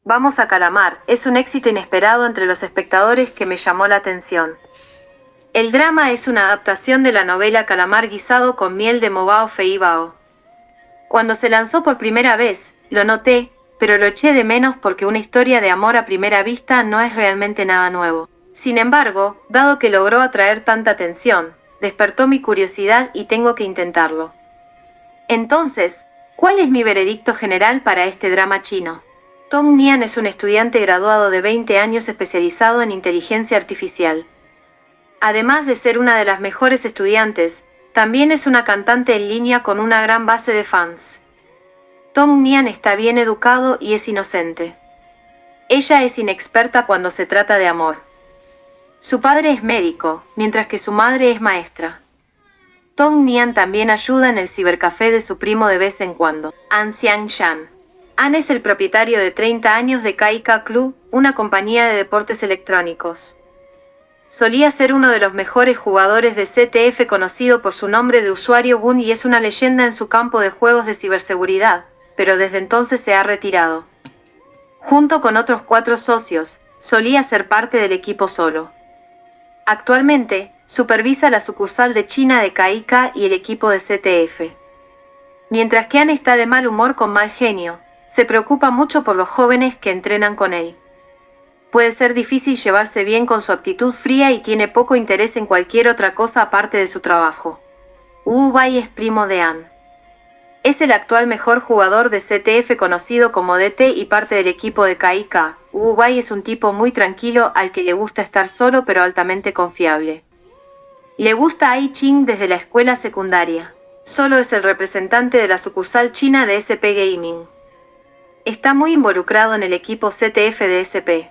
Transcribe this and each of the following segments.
Vamos a Calamar es un éxito inesperado entre los espectadores que me llamó la atención. El drama es una adaptación de la novela Calamar guisado con miel de Mobao Feibao. Cuando se lanzó por primera vez, lo noté, pero lo eché de menos porque una historia de amor a primera vista no es realmente nada nuevo. Sin embargo, dado que logró atraer tanta atención, despertó mi curiosidad y tengo que intentarlo. Entonces, ¿cuál es mi veredicto general para este drama chino? Tong Nian es un estudiante graduado de 20 años especializado en inteligencia artificial. Además de ser una de las mejores estudiantes, también es una cantante en línea con una gran base de fans. Tong Nian está bien educado y es inocente. Ella es inexperta cuando se trata de amor. Su padre es médico, mientras que su madre es maestra. Tong Nian también ayuda en el cibercafé de su primo de vez en cuando, An Xiangshan. An es el propietario de 30 años de Kaika Club, una compañía de deportes electrónicos. Solía ser uno de los mejores jugadores de CTF conocido por su nombre de usuario Gun y es una leyenda en su campo de juegos de ciberseguridad, pero desde entonces se ha retirado. Junto con otros 4 socios, solía ser parte del equipo solo. Actualmente, supervisa la sucursal de China de Kaika y el equipo de CTF. Mientras que An está de mal humor con mal genio, se preocupa mucho por los jóvenes que entrenan con él. Puede ser difícil llevarse bien con su actitud fría y tiene poco interés en cualquier otra cosa aparte de su trabajo. Wu Bai es primo de An. Es el actual mejor jugador de CTF conocido como DT y parte del equipo de Kaika. Wu Bai es un tipo muy tranquilo al que le gusta estar solo pero altamente confiable. Le gusta Ai Ching desde la escuela secundaria. Solo es el representante de la sucursal china de SP Gaming. Está muy involucrado en el equipo CTF de SP.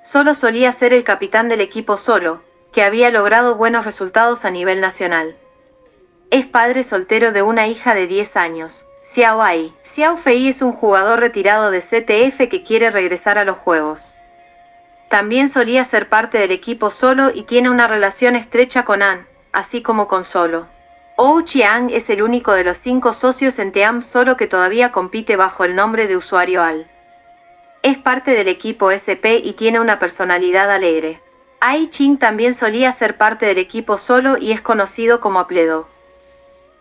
Solo solía ser el capitán del equipo solo, que había logrado buenos resultados a nivel nacional. Es padre soltero de una hija de 10 años, Xiao Ai. Xiao Fei es un jugador retirado de CTF que quiere regresar a los juegos. También solía ser parte del equipo solo y tiene una relación estrecha con An, así como con Solo. Ou Chiang es el único de los 5 socios en Team Solo que todavía compite bajo el nombre de usuario Al. Es parte del equipo SP y tiene una personalidad alegre. Ai Ching también solía ser parte del equipo solo y es conocido como Apledo.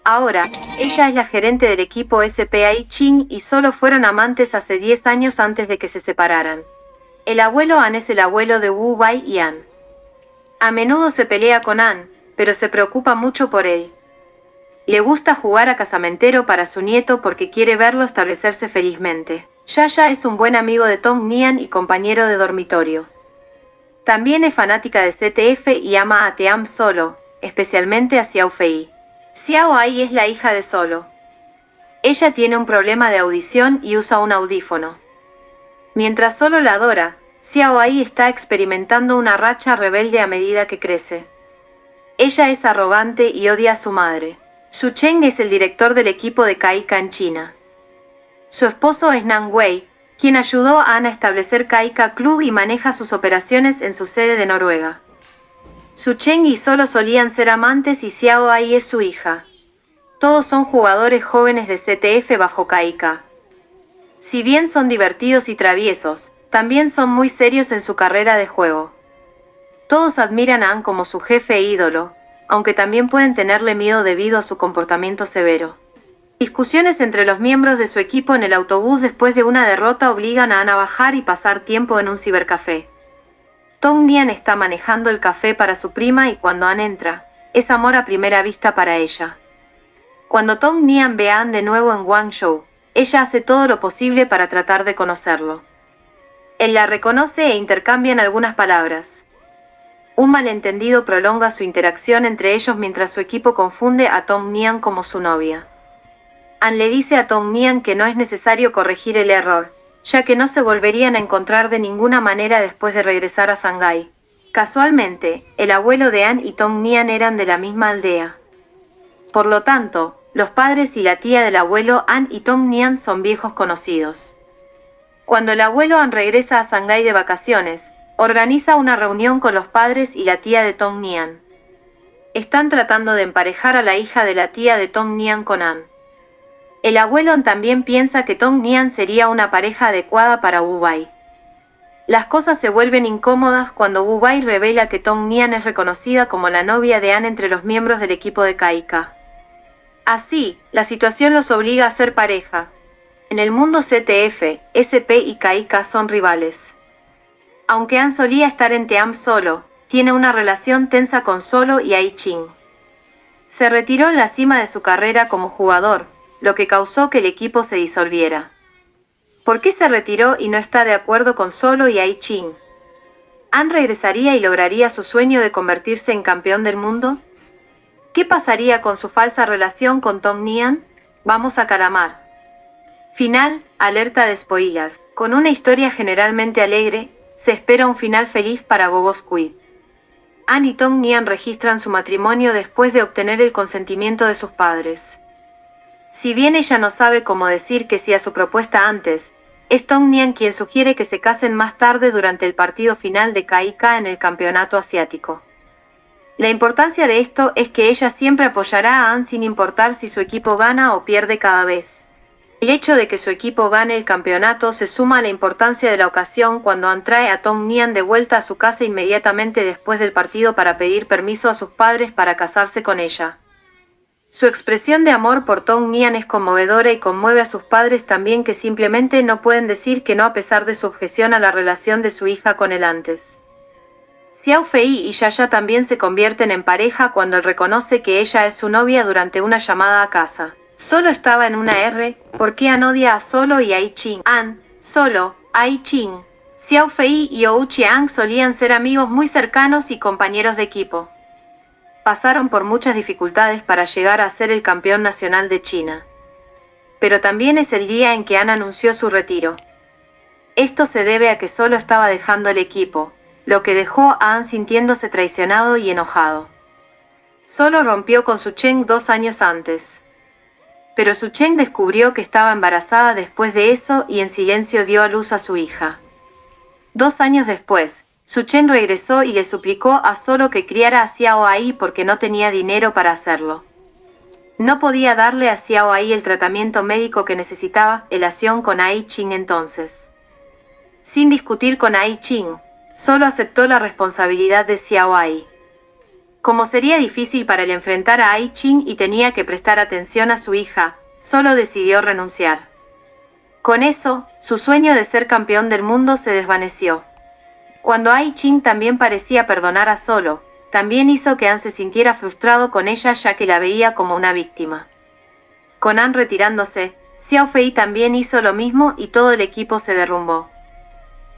Ahora, ella es la gerente del equipo SP Ai Ching y solo fueron amantes hace 10 años antes de que se separaran. El abuelo An es el abuelo de Wu Bai y An. A menudo se pelea con An, pero se preocupa mucho por él. Le gusta jugar a casamentero para su nieto porque quiere verlo establecerse felizmente. Yaya es un buen amigo de Tong Nian y compañero de dormitorio. También es fanática de CTF y ama a Team Solo, especialmente a Xiao Fei. Xiao Ai es la hija de Solo. Ella tiene un problema de audición y usa un audífono. Mientras Solo la adora, Xiao Ai está experimentando una racha rebelde a medida que crece. Ella es arrogante y odia a su madre. Xu Cheng es el director del equipo de Kaika en China. Su esposo es Nan Wei, quien ayudó a An a establecer Kaika Club y maneja sus operaciones en su sede de Noruega. Xu Cheng y Solo solían ser amantes y Xiao Ai es su hija. Todos son jugadores jóvenes de CTF bajo Kaika. Si bien son divertidos y traviesos, también son muy serios en su carrera de juego. Todos admiran a An como su jefe e ídolo, aunque también pueden tenerle miedo debido a su comportamiento severo. Discusiones entre los miembros de su equipo en el autobús después de una derrota obligan a An a bajar y pasar tiempo en un cibercafé. Tong Nian está manejando el café para su prima y cuando An entra, es amor a primera vista para ella. Cuando Tong Nian ve a An de nuevo en Guangzhou, ella hace todo lo posible para tratar de conocerlo. Él la reconoce e intercambian algunas palabras. Un malentendido prolonga su interacción entre ellos mientras su equipo confunde a Tong Nian como su novia. An le dice a Tong Nian que no es necesario corregir el error, ya que no se volverían a encontrar de ninguna manera después de regresar a Shanghái. Casualmente, el abuelo de An y Tong Nian eran de la misma aldea. Por lo tanto, los padres y la tía del abuelo An y Tong Nian son viejos conocidos. Cuando el abuelo An regresa a Shanghái de vacaciones, organiza una reunión con los padres y la tía de Tong Nian. Están tratando de emparejar a la hija de la tía de Tong Nian con An. El abuelo también piensa que Tong Nian sería una pareja adecuada para Wu Bai. Las cosas se vuelven incómodas cuando Wu Bai revela que Tong Nian es reconocida como la novia de An entre los miembros del equipo de Kaika. Así, la situación los obliga a ser pareja. En el mundo CTF, SP y Kaika son rivales. Aunque An solía estar en Team Solo, tiene una relación tensa con Solo y Ai Ching. Se retiró en la cima de su carrera como jugador, lo que causó que el equipo se disolviera. ¿Por qué se retiró y no está de acuerdo con Solo y Ai Ching? ¿An regresaría y lograría su sueño de convertirse en campeón del mundo? ¿Qué pasaría con su falsa relación con Tong Nian? Vamos a Calamar. Final, alerta de spoilers. Con una historia generalmente alegre, se espera un final feliz para Gogo Squid. An y Tong Nian registran su matrimonio después de obtener el consentimiento de sus padres. Si bien ella no sabe cómo decir que sí a su propuesta antes, es Tong Nian quien sugiere que se casen más tarde durante el partido final de Kaika en el campeonato asiático. La importancia de esto es que ella siempre apoyará a An sin importar si su equipo gana o pierde cada vez. El hecho de que su equipo gane el campeonato se suma a la importancia de la ocasión cuando An trae a Tong Nian de vuelta a su casa inmediatamente después del partido para pedir permiso a sus padres para casarse con ella. Su expresión de amor por Tong Nian es conmovedora y conmueve a sus padres también, que simplemente no pueden decir que no a pesar de su objeción a la relación de su hija con él antes. Xiao Fei y Yaya también se convierten en pareja cuando él reconoce que ella es su novia durante una llamada a casa. Solo estaba en una R, ¿por qué An odia a Solo y Ai Ching? An, Solo, Ai Ching. Xiao Fei y Ou Chiang solían ser amigos muy cercanos y compañeros de equipo. Pasaron por muchas dificultades para llegar a ser el campeón nacional de China. Pero también es el día en que An anunció su retiro. Esto se debe a que Solo estaba dejando el equipo, lo que dejó a An sintiéndose traicionado y enojado. Solo rompió con Su Cheng 2 años antes. Pero Su Cheng descubrió que estaba embarazada después de eso y en silencio dio a luz a su hija. 2 años después, Su Cheng regresó y le suplicó a Solo que criara a Xiao Ai porque no tenía dinero para hacerlo. No podía darle a Xiao Ai el tratamiento médico que necesitaba, relación con Ai Ching entonces. Sin discutir con Ai Ching, Solo aceptó la responsabilidad de Xiao Ai. Como sería difícil para él enfrentar a Ai Ching y tenía que prestar atención a su hija, Solo decidió renunciar. Con eso, su sueño de ser campeón del mundo se desvaneció. Cuando Ai Ching también parecía perdonar a Solo, también hizo que An se sintiera frustrado con ella ya que la veía como una víctima. Con An retirándose, Xiao Fei también hizo lo mismo y todo el equipo se derrumbó.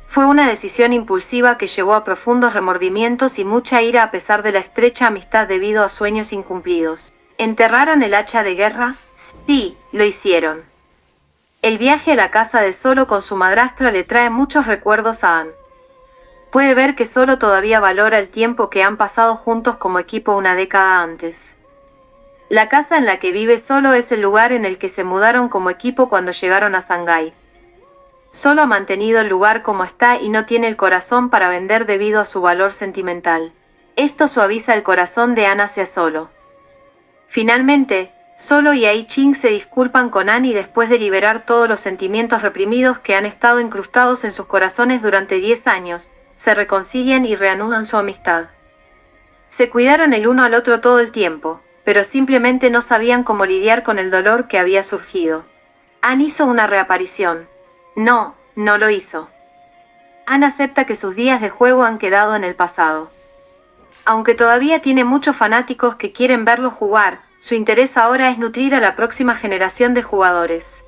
Fue una decisión impulsiva que llevó a profundos remordimientos y mucha ira a pesar de la estrecha amistad debido a sueños incumplidos. ¿Enterraron el hacha de guerra? Sí, lo hicieron. El viaje a la casa de Solo con su madrastra le trae muchos recuerdos a An. Puede ver que Solo todavía valora el tiempo que han pasado juntos como equipo una década antes. La casa en la que vive Solo es el lugar en el que se mudaron como equipo cuando llegaron a Shanghái. Solo ha mantenido el lugar como está y no tiene el corazón para vender debido a su valor sentimental. Esto suaviza el corazón de An hacia Solo. Finalmente, Solo y Ai Ching se disculpan con An y después de liberar todos los sentimientos reprimidos que han estado incrustados en sus corazones durante 10 años, se reconcilian y reanudan su amistad. Se cuidaron el uno al otro todo el tiempo, pero simplemente no sabían cómo lidiar con el dolor que había surgido. An hizo una reaparición. No, no lo hizo. An acepta que sus días de juego han quedado en el pasado. Aunque todavía tiene muchos fanáticos que quieren verlo jugar, su interés ahora es nutrir a la próxima generación de jugadores.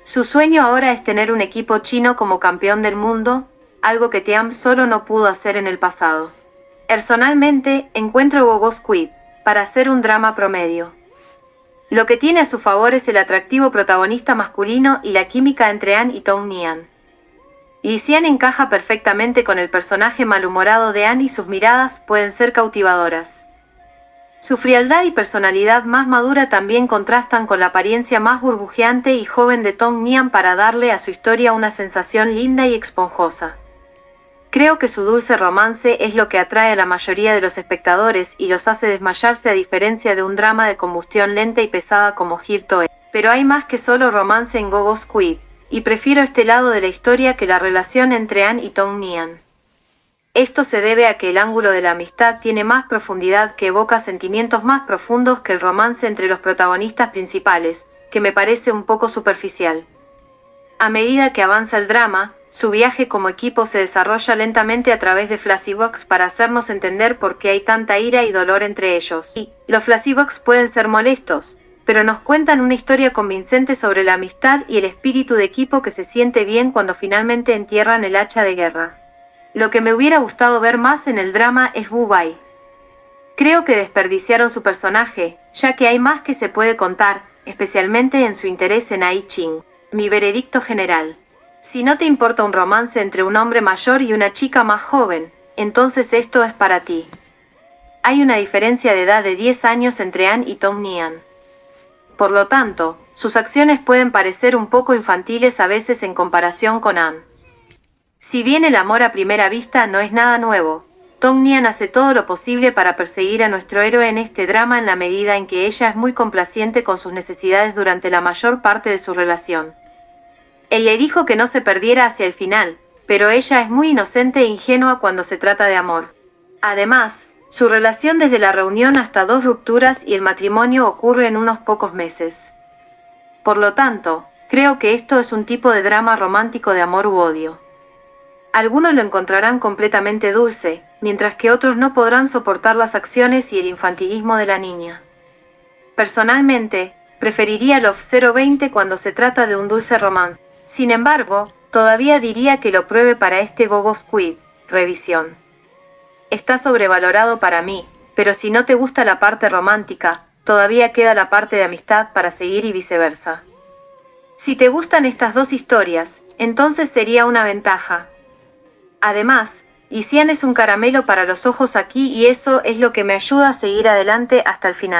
Su sueño ahora es tener un equipo chino como campeón del mundo, algo que Team Solo no pudo hacer en el pasado. Personalmente, encuentro Gogo Squid para hacer un drama promedio. Lo que tiene a su favor es el atractivo protagonista masculino y la química entre An y Tong Nian. Li Xian encaja perfectamente con el personaje malhumorado de An y sus miradas pueden ser cautivadoras. Su frialdad y personalidad más madura también contrastan con la apariencia más burbujeante y joven de Tong Nian para darle a su historia una sensación linda y esponjosa. Creo que su dulce romance es lo que atrae a la mayoría de los espectadores y los hace desmayarse a diferencia de un drama de combustión lenta y pesada como Here to Stay. Pero hay más que solo romance en Go-Go Squid, y prefiero este lado de la historia que la relación entre Ann y Tong Nian. Esto se debe a que el ángulo de la amistad tiene más profundidad, que evoca sentimientos más profundos que el romance entre los protagonistas principales, que me parece un poco superficial. A medida que avanza el drama, su viaje como equipo se desarrolla lentamente a través de flashbacks para hacernos entender por qué hay tanta ira y dolor entre ellos. Y los flashbacks pueden ser molestos, pero nos cuentan una historia convincente sobre la amistad y el espíritu de equipo que se siente bien cuando finalmente entierran el hacha de guerra. Lo que me hubiera gustado ver más en el drama es Wu Bai. Creo que desperdiciaron su personaje, ya que hay más que se puede contar, especialmente en su interés en Ai Ching. Mi veredicto general. Si no te importa un romance entre un hombre mayor y una chica más joven, entonces esto es para ti. Hay una diferencia de edad de 10 años entre Ann y Tong Nian. Por lo tanto, sus acciones pueden parecer un poco infantiles a veces en comparación con Ann. Si bien el amor a primera vista no es nada nuevo, Tong Nian hace todo lo posible para perseguir a nuestro héroe en este drama en la medida en que ella es muy complaciente con sus necesidades durante la mayor parte de su relación. Él le dijo que no se perdiera hacia el final, pero ella es muy inocente e ingenua cuando se trata de amor. Además, su relación desde la reunión hasta 2 rupturas y el matrimonio ocurre en unos pocos meses. Por lo tanto, creo que esto es un tipo de drama romántico de amor u odio. Algunos lo encontrarán completamente dulce, mientras que otros no podrán soportar las acciones y el infantilismo de la niña. Personalmente, preferiría Love 020 cuando se trata de un dulce romance. Sin embargo, todavía diría que lo pruebe para este Go-Go Squid, revisión. Está sobrevalorado para mí, pero si no te gusta la parte romántica, todavía queda la parte de amistad para seguir y viceversa. Si te gustan estas dos historias, entonces sería una ventaja. Además, Xian es un caramelo para los ojos aquí y eso es lo que me ayuda a seguir adelante hasta el final.